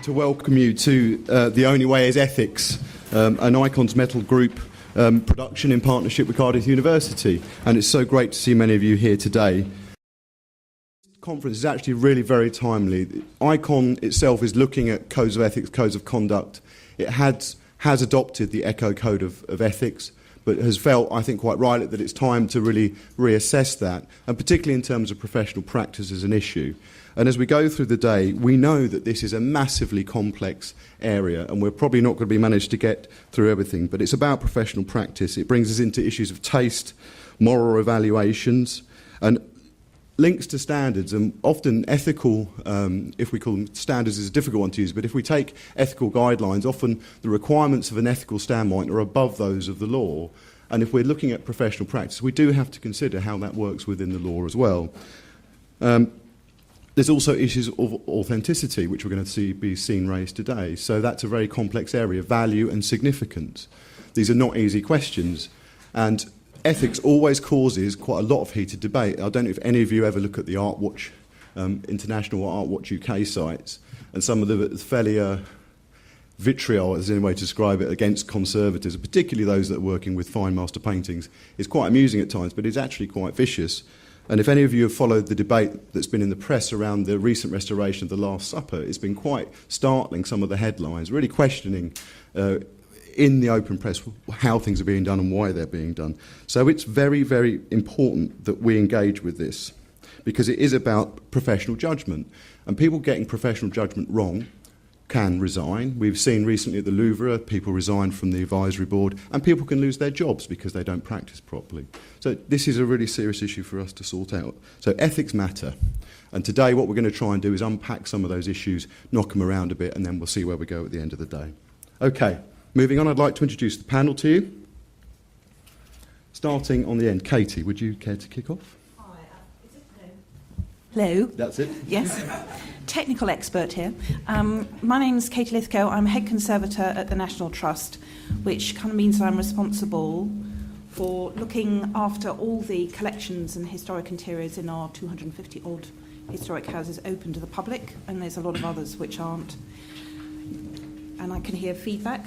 to welcome you to The Only Way is Ethics, an Icons Metal Group production in partnership with Cardiff University. And it's so great to see many of you here today. This conference is actually really very timely. Icon itself is looking at codes of ethics, codes of conduct. It has adopted the ECHO Code of Ethics, but has felt, I think quite rightly, that it's time to really reassess that, and particularly in terms of professional practice as an issue. And as we go through the day, we know that this is a massively complex area, and we're probably not going to be managed to get through everything, but it's about professional practice. It brings us into issues of taste, moral evaluations, and links to standards, and often ethical, if we call them standards, is a difficult one to use, but if we take ethical guidelines, often the requirements of an ethical standpoint are above those of the law. And if we're looking at professional practice, we do have to consider how that works within the law as well. There's also issues of authenticity, which we're going to be seen raised today. So that's a very complex area, value and significance. These are not easy questions. And ethics always causes quite a lot of heated debate. I don't know if any of you ever look at the ArtWatch, International ArtWatch UK sites, and some of the fairly vitriol, as any way to describe it, against conservators, particularly those that are working with fine master paintings, is quite amusing at times, but it's actually quite vicious. And if any of you have followed the debate that's been in the press around the recent restoration of the Last Supper, it's been quite startling, some of the headlines, really questioning in the open press how things are being done and why they're being done. So it's very, very important that we engage with this, because it is about professional judgment. And people getting professional judgment wrong can resign. We've seen recently at the Louvre, people resign from the advisory board, and people can lose their jobs because they don't practice properly. So this is a really serious issue for us to sort out. So ethics matter. And today what we're going to try and do is unpack some of those issues, knock them around a bit, and then we'll see where we go at the end of the day. Okay, moving on, I'd like to introduce the panel to you. Starting on the end, Katie, would you care to kick off? Hi, is it hello? That's it. Yes. Technical expert here. My name's Katie Lithgow. I'm head conservator at the National Trust, which kind of means that I'm responsible for looking after all the collections and historic interiors in our 250-odd historic houses open to the public, and there's a lot of others which aren't. And I can hear feedback.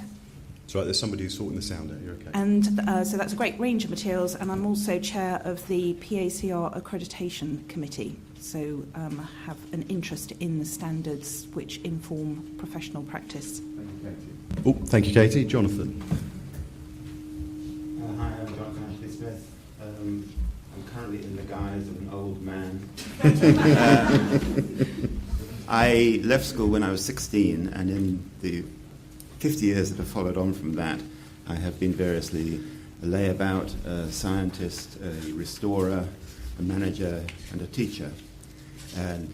That's right, there's somebody who's sorting the sound out. You're okay. And so that's a great range of materials, and I'm also chair of the PACR Accreditation Committee. So I have an interest in the standards which inform professional practice. Thank you, Katie. Oh, thank you, Katie. Jonathan. Hi, I'm Jonathan Ashley-Smith. I'm currently in the guise of an old man. I left school when I was 16, and in the 50 years that have followed on from that, I have been variously a layabout, a scientist, a restorer, a manager, and a teacher. And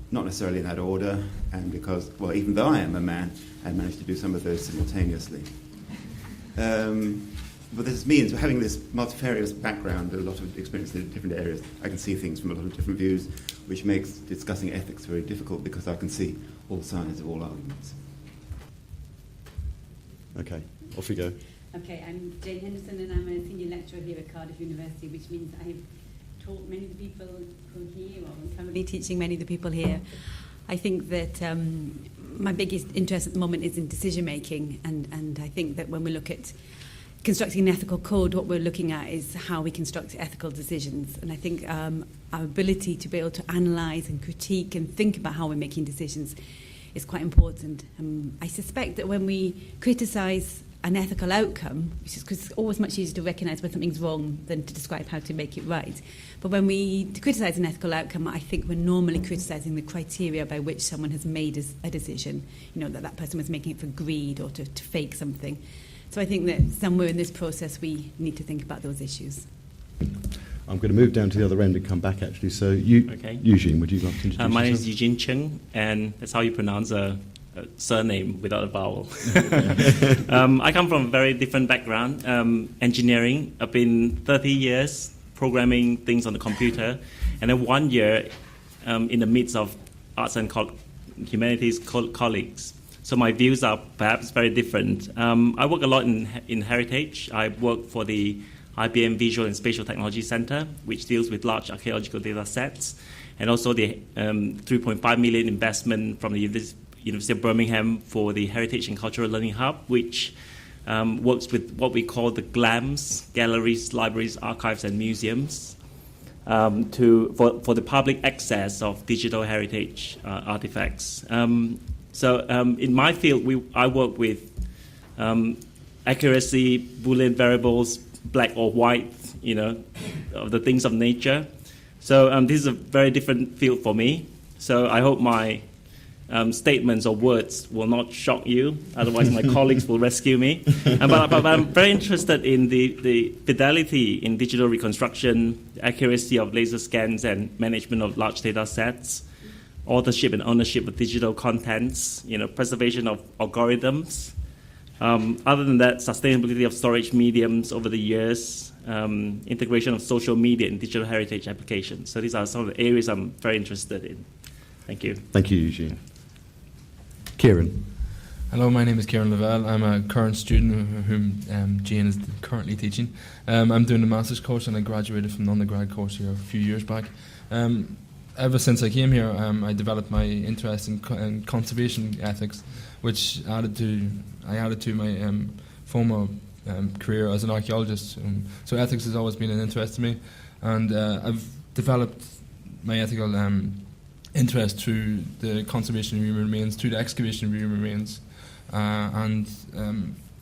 not necessarily in that order, and because, well, even though I am a man, I managed to do some of those simultaneously. But this means, having this multifarious background, a lot of experience in different areas, I can see things from a lot of different views, which makes discussing ethics very difficult because I can see all sides of all arguments. Okay, off you go. Okay, I'm Jane Henderson, and I'm a senior lecturer here at Cardiff University, which means I've taught many of the people who are here, or I'm currently teaching many of the people here. I think that my biggest interest at the moment is in decision making, and I think that when we look at constructing an ethical code, what we're looking at is how we construct ethical decisions. And I think our ability to be able to analyse and critique and think about how we're making decisions is quite important. I suspect that when we criticise an ethical outcome, which is because it's always much easier to recognise when something's wrong than to describe how to make it right. But when we criticise an ethical outcome, I think we're normally criticising the criteria by which someone has made a decision. You know, that person was making it for greed or to fake something. So I think that somewhere in this process we need to think about those issues. I'm going to move down to the other end and come back, actually. So, Eugene, would you like to introduce My name yourself? is Eugene Cheng, and that's how you pronounce a surname without a vowel. I come from a very different background, engineering. I've been 30 years programming things on the computer, and then 1 year in the midst of arts and humanities colleagues. So my views are perhaps very different. I work a lot in heritage. I work for the IBM Visual and Spatial Technology Center, which deals with large archaeological data sets, and also the 3.5 million investment from the University of Birmingham for the Heritage and Cultural Learning Hub, which works with what we call the GLAMs, galleries, libraries, archives, and museums, for the public access of digital heritage artifacts. In my field, I work with accuracy, Boolean variables, black or white, of the things of nature. So this is a very different field for me. So I hope my statements or words will not shock you. Otherwise, my colleagues will rescue me. But I'm very interested in the fidelity in digital reconstruction, the accuracy of laser scans and management of large data sets, authorship and ownership of digital contents, preservation of algorithms. Other than that, sustainability of storage mediums over the years, integration of social media and digital heritage applications. So these are some of the areas I'm very interested in. Thank you. Thank you, Eugene. Kieran. Hello, my name is Kieran Lavelle. I'm a current student whom Jane is currently teaching. I'm doing a master's course and I graduated from an undergrad course here a few years back. Ever since I came here, I developed my interest in conservation ethics, which I added to my former career as an archaeologist. So ethics has always been an interest to me, and I've developed my ethical interest through the conservation of human remains, through the excavation of human remains, and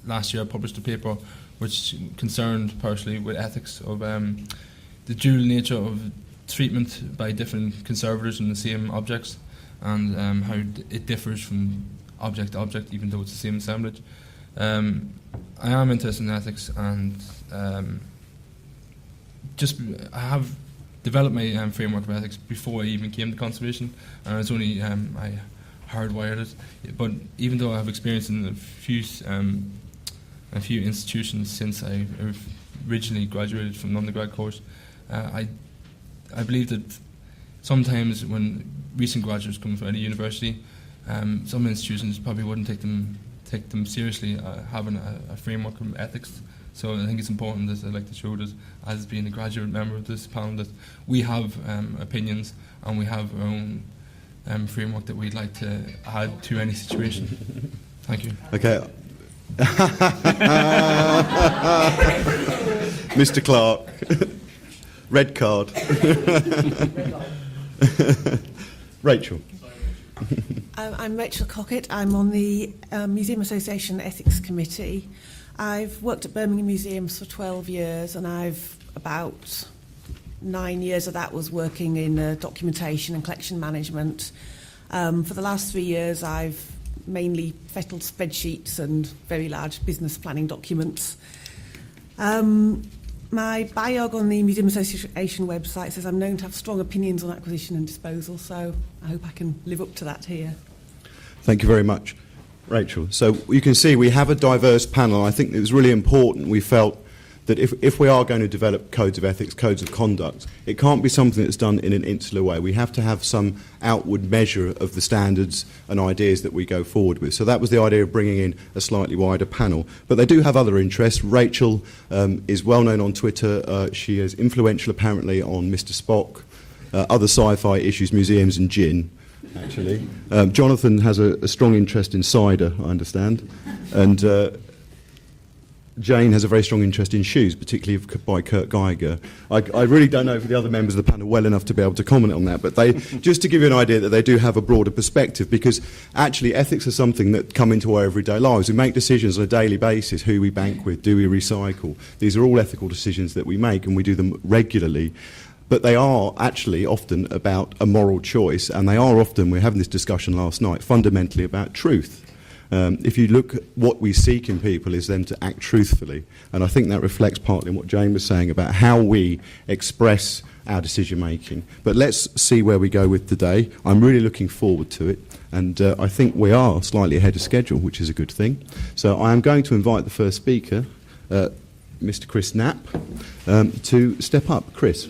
last year I published a paper which concerned personally with ethics of the dual nature of treatment by different conservators in the same objects, and how it differs from object to object, even though it's the same assemblage. I am interested in ethics, and I have developed my framework of ethics before I even came to conservation, and it's only I hardwired it. But even though I have experience in a few institutions since I originally graduated from an undergrad course, I believe that sometimes when recent graduates come from any university, some institutions probably wouldn't take them seriously, having a framework of ethics. So I think it's important that I'd like to show that, as being a graduate member of this panel, that we have opinions and we have our own framework that we'd like to add to any situation. Thank you. Okay. Mr. Clark. Red card. Rachel. I'm Rachel Cockett. I'm on the Museum Association Ethics Committee. I've worked at Birmingham Museums for 12 years, and about 9 years of that was working in documentation and collection management. For the last 3 years, I've mainly fettled spreadsheets and very large business planning documents. My biog on the Museum Association website says I'm known to have strong opinions on acquisition and disposal, so I hope I can live up to that here. Thank you very much, Rachel. So you can see we have a diverse panel. I think it was really important. We felt that if we are going to develop codes of ethics, codes of conduct, it can't be something that's done in an insular way. We have to have some outward measure of the standards and ideas that we go forward with. So that was the idea of bringing in a slightly wider panel. But they do have other interests. Rachel is well known on Twitter. She is influential apparently on Mr. Spock, other sci-fi issues, museums and gin, actually. Jonathan has a strong interest in cider, I understand. And Jane has a very strong interest in shoes, particularly by Kurt Geiger. I really don't know if the other members of the panel well enough to be able to comment on that, but just to give you an idea that they do have a broader perspective, because actually ethics are something that come into our everyday lives. We make decisions on a daily basis, who we bank with, do we recycle. These are all ethical decisions that we make, and we do them regularly. But they are actually often about a moral choice, and they are often, we were having this discussion last night, fundamentally about truth. If you look at what we seek in people is them to act truthfully, and I think that reflects partly on what Jane was saying about how we express our decision making. But let's see where we go with today. I'm really looking forward to it, and I think we are slightly ahead of schedule, which is a good thing. So I am going to invite the first speaker, Mr. Chris Knapp, to step up. Chris.